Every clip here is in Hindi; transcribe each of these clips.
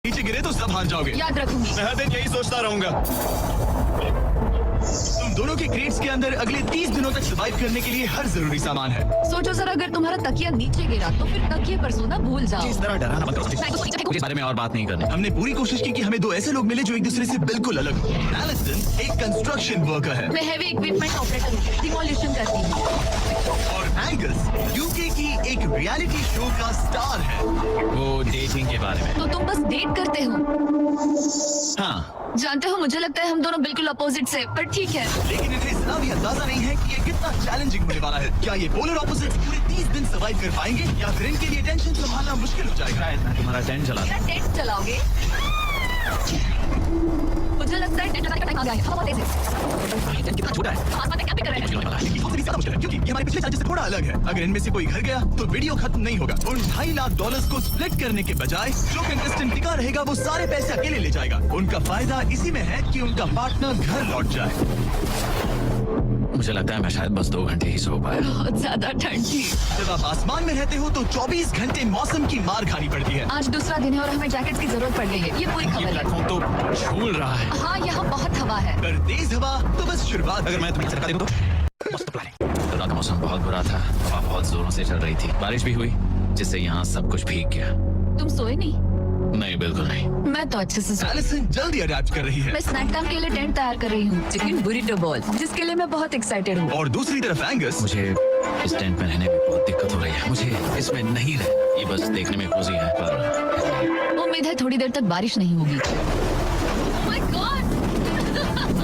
नीचे गिरे तो सब हार जाओगे। याद रखूंगी। मैं हर दिन यही सोचता रहूंगा। तुम दोनों के क्रेट्स के अंदर अगले 30 दिनों तक सर्वाइव करने के लिए हर जरूरी सामान है। सोचो सर, अगर तुम्हारा तकिया नीचे गिरा तो फिर तकिए पर सोना भूल जाओ। इस तरह डराना मत करो। इस बारे में और बात नहीं करनी। हमने पूरी कोशिश की कि हमें दो ऐसे लोग मिले जो एक दूसरे से बिल्कुल अलग हो। एलिसन एक कंस्ट्रक्शन वर्कर है मैं हैवी इक्विपमेंट ऑपरेटर हूँ, डिमोलिशन करती हूँ। और एंगस यूके की एक रियलिटी शो का स्टार है। वो डेटिंग के बारे में। तो तुम बस डेट करते हो? हाँ, जानते हो, मुझे लगता है हम दोनों बिल्कुल अपोजिट से, पर ठीक है। लेकिन इन्हें इतना भी अंदाजा नहीं है कि ये कितना चैलेंजिंग होने वाला है। क्या ये पोलर ऑपोजिट्स पूरे 30 दिन सर्वाइव कर पाएंगे या फिर इनके लिए टेंशन संभालना मुश्किल हो जाएगा? मैं तुम्हारा टेंट चला मेरा टेंट चलाओगे? मुझे लगता है टेंट चलाने का टाइम आ गया है। हवा तेज है। टेंट कितना छोटा है। आसमान में कैंपिंग कर रहे हैं। ये बहुत ज्यादा मुश्किल है क्योंकि ये हमारे पिछले चैलेंज से थोड़ा अलग है। अगर इनमें से कोई घर गया तो वीडियो खत्म नहीं होगा। उन $2.5 लाख को स्प्लिट करने के बजाय जो कंटेस्टेंट टिका रहेगा वो सारे पैसे अकेले ले जाएगा। उनका फायदा इसी में है कि उनका पार्टनर घर लौट जाए। मुझे लगता है मैं शायद बस 2 घंटे ही सो पाया। बहुत ज्यादा ठंड थी। जब आप आसमान में रहते हो तो 24 घंटे मौसम की मार खानी पड़ती है। आज दूसरा दिन है और हमें जैकेट्स की जरूरत पड़ गई है। ये पूरी ये खबर है। प्लेटफॉर्म तो झूल रहा है। हाँ, यहाँ बहुत हवा है। पर तेज हवा तो बस शुरुआत। अगर मैं तुम्हें सरका देखूं तो मस्त प्लानिंग। रात का मौसम बहुत बुरा था, हवा बहुत जोरों से चल रही थी, बारिश भी हुई जिससे यहाँ सब कुछ भीग गया। तुम सोए नहीं? नहीं, बिल्कुल नहीं। मैं तो अच्छे से सोई। एलिसन जल्दी अडैप्ट कर रही है। मैं स्नैक टाइम के लिए टेंट तैयार कर रही हूँ, चिकन बुरिटो बॉल, जिसके लिए मैं बहुत एक्साइटेड हूँ। और दूसरी तरफ एंगस मुझे इस टेंट में रहने में बहुत दिक्कत हो रही है। मुझे इसमें नहीं रहना। ये बस देखने में कोजी है, पर उम्मीद है थोड़ी देर तक बारिश नहीं होगी। Oh my God!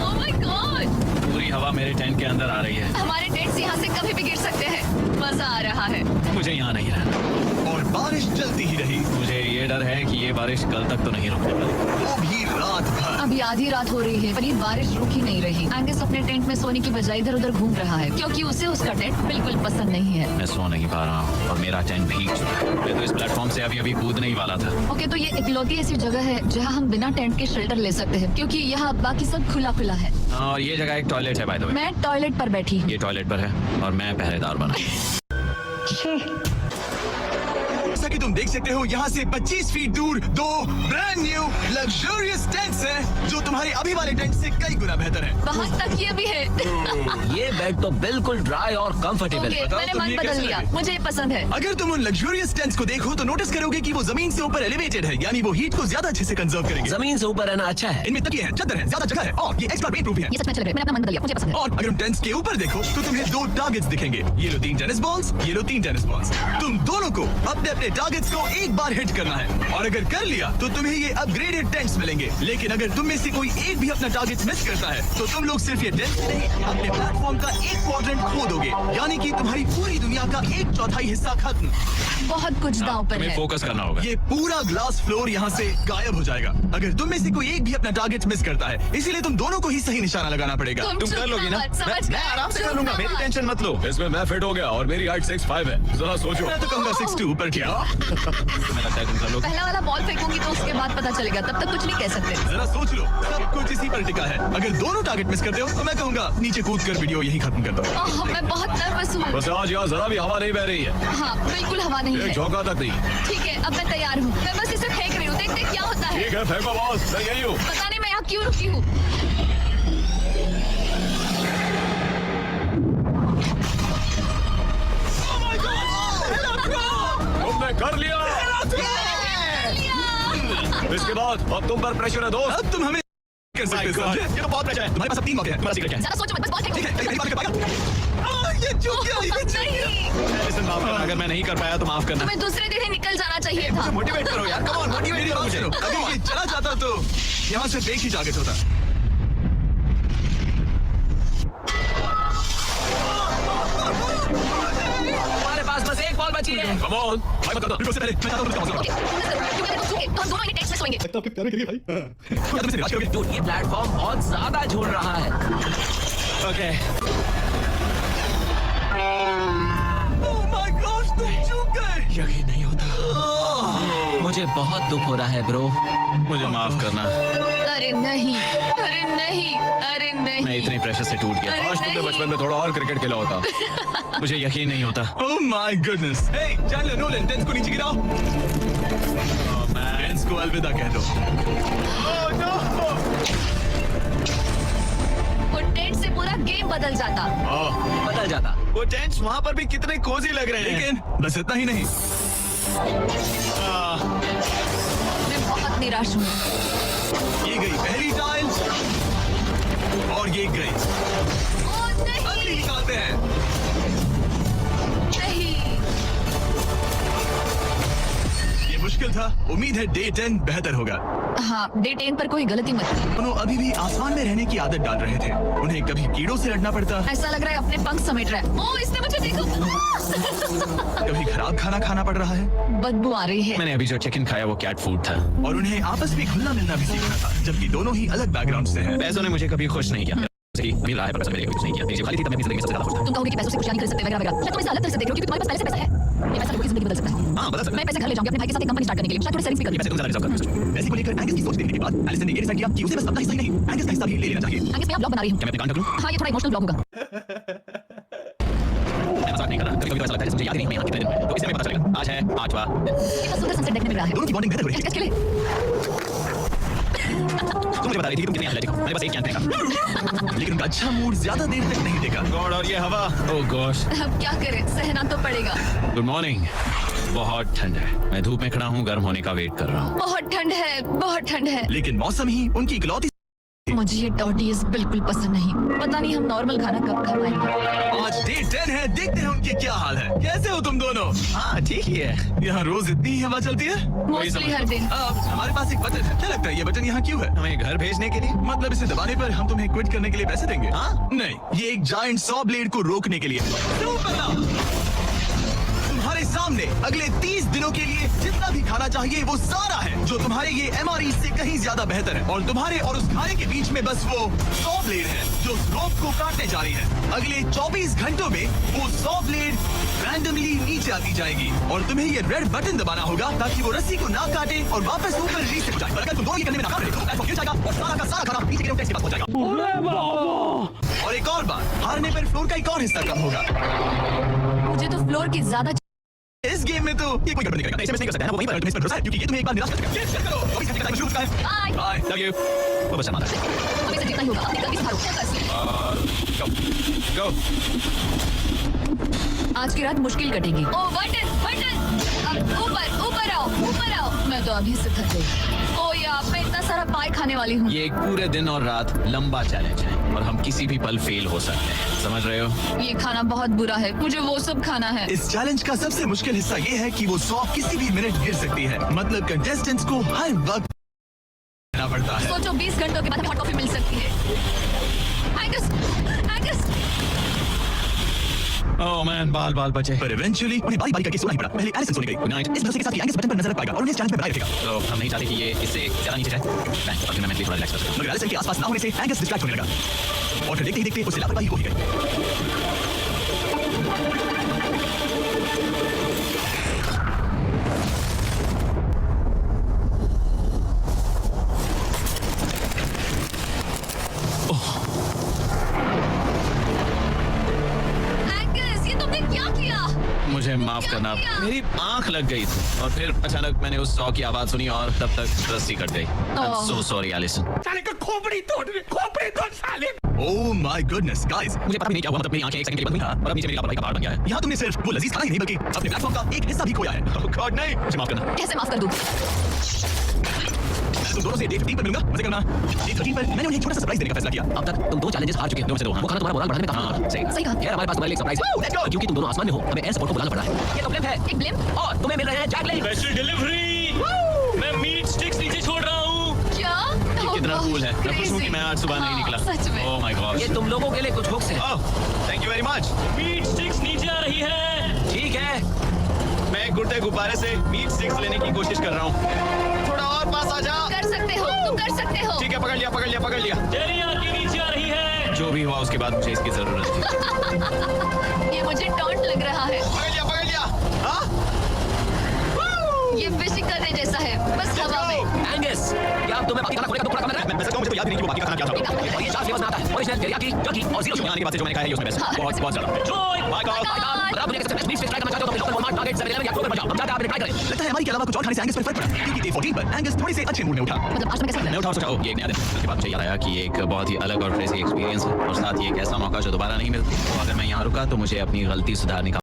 Oh my God! पूरी हवा मेरे टेंट के अंदर आ रही है। हमारे टेंट्स यहाँ से कभी भी गिर सकते हैं। मजा आ रहा है। मुझे यहाँ नहीं रहना। और बारिश चलती ही रही। मुझे ये डर है कि ये बारिश कल तक तो नहीं रुकने वाली। वो भी रात भर। अभी आधी रात हो रही है पर ये बारिश रुक ही नहीं रही। एंगस अपने टेंट में सोने की बजाय इधर उधर घूम रहा है क्योंकि उसे उसका टेंट बिल्कुल पसंद नहीं है। मैं सो नहीं पा रहा हूँ और मेरा टेंट भीग चुका है। मैं तो इस प्लेटफॉर्म से अभी कूदने ही वाला था। ओके, तो ये इकलौती ऐसी जगह है जहाँ हम बिना टेंट के शेल्टर ले सकते हैं क्योंकि यहाँ बाकी सब खुला खुला है। और ये जगह एक टॉयलेट है बाय द वे। मैं टॉयलेट पर बैठी। ये टॉयलेट पर है और मैं पहरेदार बना। जैसा कि तुम देख सकते हो यहाँ से 25 फीट दूर दो ब्रांड न्यू लग्जरियस टेंट्स हैं जो तुम्हारे अभी वाले टेंट से कई गुना बेहतर है। वहाँ तक ये भी है। ये बेड तो बिल्कुल ड्राई और कंफर्टेबल ओके, है। मैंने तुम मन ये बदल कैसे लिया। लगे? मुझे ये पसंद है। अगर तुम उन लग्जरियस टेंट्स को देखो तो नोटिस करोगे कि वो जमीन से ऊपर एलिवेटेड है, यानी वो हीट को ज्यादा अच्छे से कंजर्व करेंगे। जमीन से ऊपर रहना अच्छा है। इनमें तकिए हैं, चादर है, ज्यादा जगह है और ये एक्स्ट्रा वेट प्रूफ है। ये सच में अच्छा लग रहा है। मैंने अपना मन बदल लिया। मुझे पसंद है। और अगर तुम टेंट्स के ऊपर देखो तो तुम्हें 2 टारगेट्स दिखेंगे। ये लो 3 टेनिस बॉल्स, ये लो 3 टेनिस बॉल्स। तुम दोनों को अपने अपने टारगेट्स को एक बार हिट करना है और अगर कर लिया तो तुम्हें ये अपग्रेडेड टेंट्स मिलेंगे। लेकिन अगर तुम में से कोई एक भी अपना टारगेट मिस करता है तो तुम लोग सिर्फ ये टेंट्स नहीं, अपने प्लेटफॉर्म का एक क्वाड्रेंट खो दोगे, यानी कि तुम्हारी पूरी दुनिया का 1/4 हिस्सा खत्म। बहुत कुछ दांव पर तुम्हें है। फोकस करना होगा। ये पूरा ग्लास फ्लोर यहाँ से गायब हो जाएगा अगर तुम में से कोई एक भी अपना टारगेट मिस करता है। इसीलिए तुम दोनों को ही सही निशाना लगाना पड़ेगा। तुम कर लोगी ना? मैं आराम से कर लूंगा, मेरी टेंशन मत लो। इसमें मैं फिट हो गया और मेरी हाइट 6'5" है। जरा सोचो। मैं तो कहूंगा 6'2" ऊपर क्या? तुम्हें लगता है तुम कर लोगे? पहला वाला बॉल फेंकूंगी तो उसके बाद पता चलेगा, तब तक कुछ नहीं कह सकते। जरा सोच लो, सब कुछ इसी पर टिका है। अगर दोनों टारगेट मिस करते हो तो मैं कहूंगा नीचे कूद कर वीडियो यही खत्म कर दो। मैं बहुत नर्वस हूँ। बस आज यहाँ जरा भी हवा नहीं बह रही है, हाँ, बिल्कुल हवा नहीं एक है। झोंका तक नहीं। ठीक है, अब मैं तैयार हूँ। मैं बस इसे फेंक रही हूँ, देखते हैं क्या होता है। ठीक है, फेंको बॉस, मैं यही हूँ। पता नहीं मैं यहाँ क्यों रुकी हूँ। तुमने कर लिया। इसके बाद अब तुम पर प्रेशर है दोस्त। अब तुम हमें कर सकते हो, समझे? ये तो बहुत प्रेशर है। तुम्हारे पास अब 3 मौके हैं। तुम्हारा सीक्रेट क्या है? ज़रा सोचो मत, बस बॉल फेंको। ठीक है, कहीं बात कर पाएगा? ये चूक गया, ये चूक गया। नहीं, Listen, माफ करना, अगर मैं नहीं कर पाया तो माफ करना। तुम्हें दूसरे दिन ही निकल जाना चाहिए था। मोटिवेट करो यार, कम ऑन, मोटिवेट करो मुझे। अगर ये चला जाता तो यहाँ सिर्फ एक ही टारगेट होता। हमारे पास बस एक बॉल बची है। Come on, भाई मत कर दो, बिल्कुल से पहले मैं चाहता हूँ तुम ओके, क्योंकि अगर तुम चूके तो हम दोनों ही टेंट में सोएंगे। आपके प्यारे के लिए भाई। क्या तुम इसे निराश करोगे? Dude, ये प्लेटफॉर्म बहुत ज्यादा झूल रहा है। ओके, Oh my gosh, तुम चूक गए। यकीन नहीं होता। मुझे बहुत दुख हो रहा है ब्रो। मुझे माफ करना। अरे नहीं, अरे नहीं, अरे नहीं। मैं इतने प्रेशर से टूट गया। आज तुमने बचपन में थोड़ा और क्रिकेट खेला होता। मुझे यकीन नहीं होता। Oh my goodness. Hey, Chandler Nolan, tents को नीचे गिराओ। टेंस को अलविदा कह दो। वो टेंट से पूरा गेम बदल जाता। बदल जाता। वो टेंट्स वहाँ पर भी कितने कोजी लग रहे हैं। लेकिन बस इतना ही नहीं, मैं बहुत निराश हूँ। ये गई पहली टाइल और ये गई ओ नहीं, अगली निकालते हैं। नहीं। ये मुश्किल था, उम्मीद है डे 10 बेहतर होगा। हाँ, डे 10 पर कोई गलती मत की। दोनों अभी भी आसमान में रहने की आदत डाल रहे थे। उन्हें कभी कीड़ों से लड़ना पड़ता, ऐसा लग रहा है अपने पंख समेट रहा है। ओ, इसने मुझे देखो। कभी खराब खाना खाना पड़ रहा है, बदबू आ रही है। मैंने अभी जो चिकन खाया वो कैट फूड था। और उन्हें आपस में घुलना मिलना भी सीखना था, जबकि दोनों ही अलग बैकग्राउंड से हैं। पैसों ने मुझे कभी खुश नहीं किया। जैसे कि मिल रहा है पर पैसों ने मेरे लिए कुछ नहीं किया। मेरी जेब खाली थी तब मैं अपनी जिंदगी में सबसे ज्यादा खुश था। तुम कहोगे कि पैसों से खुशियां नहीं खरीद सकते वगैरह वगैरह। शायद तुम इसे अलग तरह से देख रहे हो क्योंकि तुम्हारे पास पहले से पैसा है। ये पैसा लोगों की जिंदगी बदल सकता है। हाँ, बदल सकता है। मैं पैसे घर ले जाऊंगी अपने भाई के साथ एक कंपनी स्टार्ट करने के लिए। शायद थोड़े सेविंग्स भी कर ये पैसे तुम ज्यादा डिजर्व करते हो। पैसे को लेकर एंगस की सोच देखने के बाद एलिसन ने ये डिसाइड किया कि उसे बस अपना हिस्सा ही नहीं, एंगस का हिस्सा भी ले लेना चाहिए। आगे से मैं ब्लॉग बना रही हूँ। क्या मैं अपने कान ढक लूं? हाँ, ये थोड़ा इमोशनल ब्लॉग होगा। मैं मजाक नहीं कर रहा। कभी-कभी तो ऐसा लगता है जैसे मुझे याद ही नहीं मैं यहाँ कितने दिन में। तो इससे हमें पता चलेगा। आज है 8वां। कितना सुंदर सनसेट देखने मिल रहा है। दोनों की बॉन्डिंग बेहतर हो रही है। किसके लिए? तुम मुझे बता रही थी कि तुम कितने एनर्जेटिक हो। मैंने बस एक कैन फेंका। लेकिन उनका अच्छा मूड ज्यादा देर तक नहीं टेका। गॉड, और ये हवा। ओह गॉश। अब क्या करें, सहना तो पड़ेगा। Good morning. बहुत ठंड है। मैं धूप में खड़ा हूँ, गर्म होने का वेट कर रहा हूँ। बहुत ठंड है, बहुत ठंड है। लेकिन मौसम ही उनकी इकलौती। मुझे ये टॉर्टीज बिल्कुल पसंद नहीं। पता नहीं हम नॉर्मल खाना कब खा पाएंगे। आज डे 10 है, देखते हैं उनके क्या हाल है। कैसे हो तुम दोनों? हाँ ठीक ही है। यहाँ रोज इतनी ही हवा चलती है। मोस्टली हर दिन। अब हमारे पास एक बटन है। क्या लगता है ये बटन यहाँ क्यों है? हमें घर भेजने के लिए। मतलब इसे दबाने पर हम तुम्हें क्विट करने के लिए पैसे देंगे? हाँ? नहीं, ये एक जायंट सॉ ब्लेड को रोकने के लिए। तुम्हारे सामने अगले 30 दिनों के लिए जितना भी खाना चाहिए वो सारा है, जो तुम्हारे ये MRE से कहीं ज्यादा बेहतर है। और तुम्हारे और उस खाने के बीच में बस वो 100 ब्लेड है जो उस रोप को काटने जा रही है। अगले 24 घंटों में वो 100 ब्लेड रैंडमली नीचे आती जाएगी और तुम्हें ये रेड बटन दबाना होगा ताकि वो रस्सी को ना काटे और वापस ऊपर रीसेट हो जाए। पर अगर तुम दोनों ये करने में नाकाम रहे तो प्लेटफॉर्म गिर जाएगा और सारा का सारा खाना नीचे गिरे के पास पहुंच जाएगा। और एक और बात, हारने पर फ्लोर का एक और हिस्सा कम होगा। मुझे तो फ्लोर की ज्यादा। इस गेम में तो ये कोई गड़बड़ नहीं करेगा। SMS नहीं कर सकता है ना, वो वहीं पर तुम्हें इस पर भरोसा है क्योंकि ये तुम्हें एक बार निराश कर चुका है। चेक करो, 24 घंटे का टाइम शुरू हो चुका है। बाय। बाय। Love you. वो बस हमारा। हमें से जीतना ही होगा। अपनी गलती सुधारो। गो। आज की रात मुश्किल कटेगी। ओ बटन बटन, अब ऊपर आओ, ऊपर आओ। मैं तो अभी से थक गई। ओ यार, मैं इतना सारा पाई खाने वाली हूँ। ये एक पूरे दिन और रात लंबा चैलेंज है और हम किसी भी पल फेल हो सकते हैं। समझ रहे हो? ये खाना बहुत बुरा है, मुझे वो सब खाना है। इस चैलेंज का सबसे मुश्किल हिस्सा ये है कि वो 100 किसी भी मिनट गिर सकती है। मतलब कंटेस्टेंट्स को हर वक्त रहना पड़ता है। सोचो 20 घंटों के बाद हमें हॉट कॉफी मिल सकती है। Angus, Angus. ओह मैन, बाल बचे। पर इवेंचुअली उन्हें बारी बारी करके सोना ही पड़ा। पहले एलिसन सोने गई। Good night. इस भरोसे के साथ कि एंगस बटन पर नजर रख पाएगा और उन्हें इस चैलेंज में बनाए रखेगा। तो हम नहीं चाहते कि ये इससे ज्यादा नीचे जाए। अब मैं मेंटली थोड़ा रिलैक्स कर सकूं। मगर एलिसन के आसपास ना होने से एंगस डिस्ट्रैक्ट होने लगा और फिर देखते ही देखते उससे लापरवाही हो ही गई। एंगस, ये तुमने क्या किया? मुझे माफ करना, किया? मेरी आंख लग गई थी और फिर अचानक मैंने उस 100 की आवाज सुनी और तब तक रस्सी कट गई। I'm so sorry, Alison. Oh my goodness guys, मुझे पता भी नहीं क्या हुआ, मतलब मेरी आंखें एक सेकंड के लिए बंद हुई और अब नीचे मेरी लापरवाही का पहाड़ बन गया है। यहाँ तुमने सिर्फ वो लजीज खाना ही नहीं बल्कि अपने प्लेटफॉर्म का एक हिस्सा भी खोया है। ओह गॉड नहीं, मुझे माफ करना। कैसे माफ कर दूं? मैं तुम दोनों से डे 15 पर मिलूंगा। मजे करना। डे 13 पर मैंने उन्हें एक छोटा सा सरप्राइज देने का फैसला किया। अब तक तुम 2 चैलेंजेस हार चुके हो, 2 में से 2 हाँ। वो खाना तुम्हारा मोरल बढ़ाने में काफी मदद। सही कहा। यार हमारे पास तुम्हारे लिए सरप्राइज है क्योंकि तुम दोनों आसमान में हो, हमें एयर सपोर्ट को बुलाना पड़ रहा है। ये तो ब्लिम है, एक ब्लिम? और तुम्हें मिल रहे हैं जैकलिन। Special delivery. मैं मीट स्टिक्स नीचे छोड़ रहा हूँ। क्या? कितना कूल है। मैं खुश हूँ कि मैं आज सुबह नहीं निकला। सच में। Oh my god. ये तुम लोगों के लिए कुछ हुक्स है। Thank you very much. Meat sticks नीचे आ रही है। ठीक है, मैं गुड्डे गुब्बारे से मीट स्टिक्स लेने की कोशिश कर रहा हूँ। थोड़ा और पास आ जा। कर सकते हो, तुम कर सकते हो। ठीक है, पकड़ लिया पकड़ लिया पकड़ लिया। तेरी आंखें नीचे आ रही है। जो भी हुआ उसके बाद मुझे इसकी जरूरत थी। ये मुझे टॉन्ट लग रहा है। पकड़ लिया। हाँ? ये फिशिंग करने जैसा है, बस हवा में। एंगस, क्या तुम्हें बाकी खाना खोने का तो थोड़ा कम लग रहा है? मैं सच कहूं, मुझे तो याद भी नहीं कि वो बाकी का खाना क्या था। और ये 4 फ्लेवर्स में आता है। ओरिजिनल, चिकन टेरियाकी टर्की और 0 शुगर। आने के बाद से जो मैंने खाया है उसमें बेस्ट बहुत बहुत ज्यादा जोय बाय कॉल अगर आप दुनिया के सबसे बेस्ट मीट स्टेक ट्राई करना चाहते हो तो अपने लोकल वॉलमार्ट टारगेट 7-Eleven या क्रोगर पर जाओ। अब जाकर आप इन्हें ट्राई करें। लगता है हमारी के अलावा कुछ और खाने से एंगस पर फर्क पड़ा, क्योंकि डे 14 पर एंगस थोड़े से अच्छे मूड में उठा। मतलब आज मैं कैसा मैं उठा और सोचा ये एक नया दिन। उसके बाद मुझे याद आया कि ये एक बहुत ही अलग और क्रेजी एक्सपीरियंस है और साथ ही एक ऐसा मौका जो दोबारा नहीं मिलता। तो अगर मैं यहाँ रुका तो मुझे अपनी गलती सुधारने का